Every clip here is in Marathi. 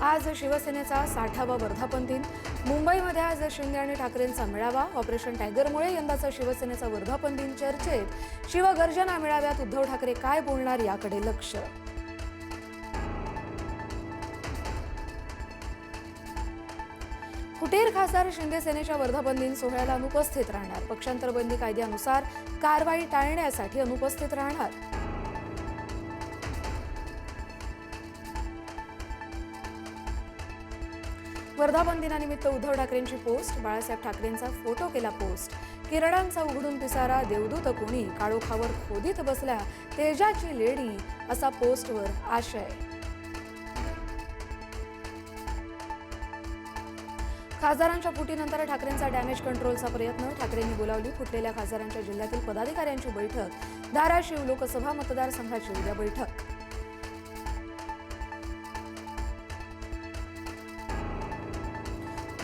आज शिवसेनेचा 60वा वर्धापन दिन। मुंबईमध्ये आज शिंदे आणि ठाकरेंचा मेळावा। ऑपरेशन टायगरमुळे यंदाचा शिवसेनेचा वर्धापन दिन चर्चेत। शिवगर्जना मेळाव्यात उद्धव ठाकरे काय बोलणार याकडे लक्ष। फुटीर खासदार शिंदे सेनेच्या वर्धापन दिन सोहळ्याला अनुपस्थित राहणार। पक्षांतर बंदी कायद्यानुसार कारवाई टाळण्यासाठी अनुपस्थित राहणार। वर्धापन दिनानिमित्त उद्धव ठाकरेंची पोस्ट। बाळासाहेब ठाकरेंचा फोटो केला पोस्ट। किरणांचा उघडून पिसारा, देवदूत कोणी, काळोखावर खोदीत बसल्या तेजाची लेडी, असा पोस्टवर आशय। खासदारांच्या फुटीनंतर ठाकरेंचा डॅमेज कंट्रोलचा प्रयत्न। ठाकरेंनी बोलावली फुटलेल्या खासदारांच्या जिल्ह्यातील पदाधिकाऱ्यांची बैठक। धाराशिव लोकसभा मतदारसंघाची उद्या बैठक।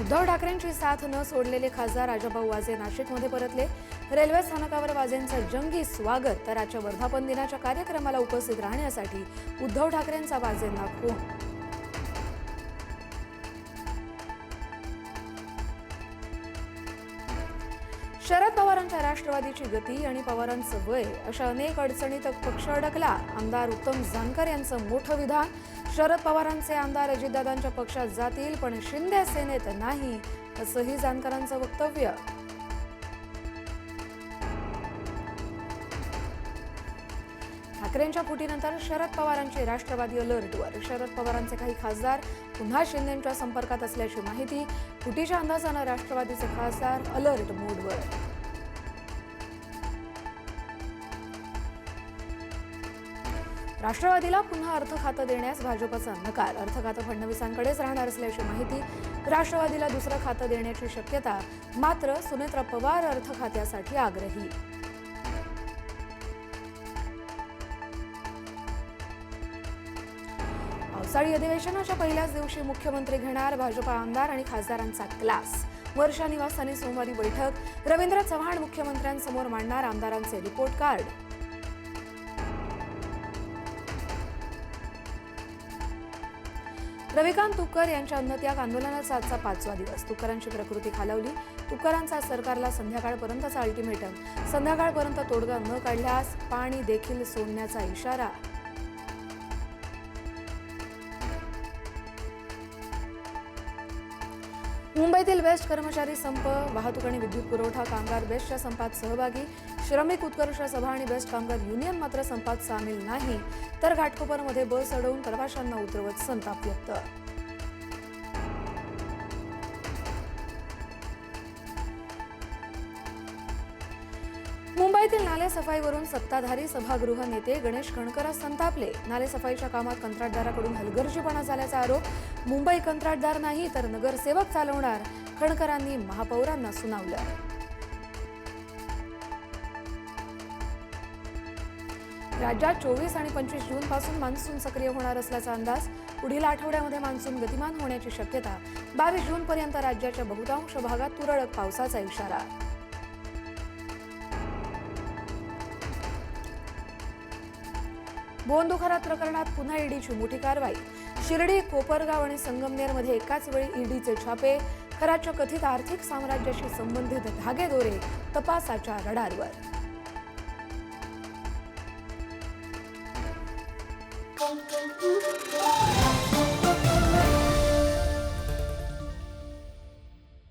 उद्धव ठाकरेंची साथ न सोडलेले खासदार राजाभाऊ वाजे नाशिकमध्ये परतले। रेल्वे स्थानकावर वाजेंचं जंगी स्वागत। तर आजच्या वर्धापन दिनाच्या कार्यक्रमाला उपस्थित राहण्यासाठी उद्धव ठाकरेंचा वाजेंना फोन। शरद पवारांच्या राष्ट्रवादीची गती आणि पवारांचं वय, अशा अनेक अडचणीत पक्ष अडकला। आमदार उत्तम जानकर यांचं मोठं विधान। शरद पवारांचे आमदार अजितदादांच्या पक्षात जातील पण शिंदे सेनेत नाही, असंही जानकरांचं वक्तव्य। ठाकरेंच्या फुटीनंतर शरद पवारांची राष्ट्रवादी अलर्टवर। शरद पवारांचे काही खासदार पुन्हा शिंदेंच्या संपर्कात असल्याची माहिती। फुटीच्या अंदाजानं राष्ट्रवादीचे खासदार अलर्ट मोडवर। राष्ट्रवादीला पुन्हा अर्थ खातं देण्यास भाजपचा नकार। अर्थ खातं फडणवीसांकडेच राहणार असल्याची माहिती। राष्ट्रवादीला दुसरं खातं देण्याची शक्यता, मात्र सुनेत्रा पवार अर्थ खात्यासाठी आग्रही। पावसाळी अधिवेशनाच्या पहिल्याच दिवशी मुख्यमंत्री घेणार भाजपा आमदार आणि खासदारांचा क्लास। वर्षा निवासस्थानी सोमवारी बैठक। रवींद्र चव्हाण मुख्यमंत्र्यांसमोर मांडणार आमदारांचे रिपोर्ट कार्ड। रविकांत तुपकर यांच्या अन्नत्याग आंदोलनाचा आजचा 5वा दिवस। तुपकरांची प्रकृती खालावली। तुपकरांचा सरकारला संध्याकाळपर्यंतचा अल्टिमेटम। संध्याकाळपर्यंत तोडगा न काढल्यास पाणी देखील सोडण्याचा इशारा। मुंबईतील बेस्ट कर्मचारी संप। वाहतूक आणि विद्युत पुरवठा कामगार बेस्टच्या संपात सहभागी। श्रमिक उत्कर्ष सभा आणि बेस्ट कामगार युनियन मात्र संपात सामील नाही। तर घाटकोपरमध्ये बस अडवून प्रवाशांना उतरवत संताप व्यक्त। मुंबईतील नालेसफाईवरून सत्ताधारी सभागृह नेते गणेश खणकर संतापले। नालेसफाईच्या कामात कंत्राटदाराकडून हलगर्जीपणा झाल्याचा आरोप। मुंबई कंत्राटदार नाही तर नगरसेवक चालवणार, खणकरांनी महापौरांना सुनावलं। राज्यात 24 आणि 25 जून पासून मान्सून सक्रिय होणार असल्याचा अंदाज। पुढील आठवड्यामध्ये मान्सून गतिमान होण्याची शक्यता। 22 जून पर्यंत राज्याच्या बहुतांश भागात तुरळक पावसाचा इशारा। बोंदुखरात प्रकरणात पुन्हा ईडीची मोठी कारवाई। शिर्डी, कोपरगाव आणि संगमनेरमध्ये एकाच वेळी ईडीचे छापे। खराच्या कथित आर्थिक साम्राज्याशी संबंधित धागेदोरे तपासाच्या रडारवर।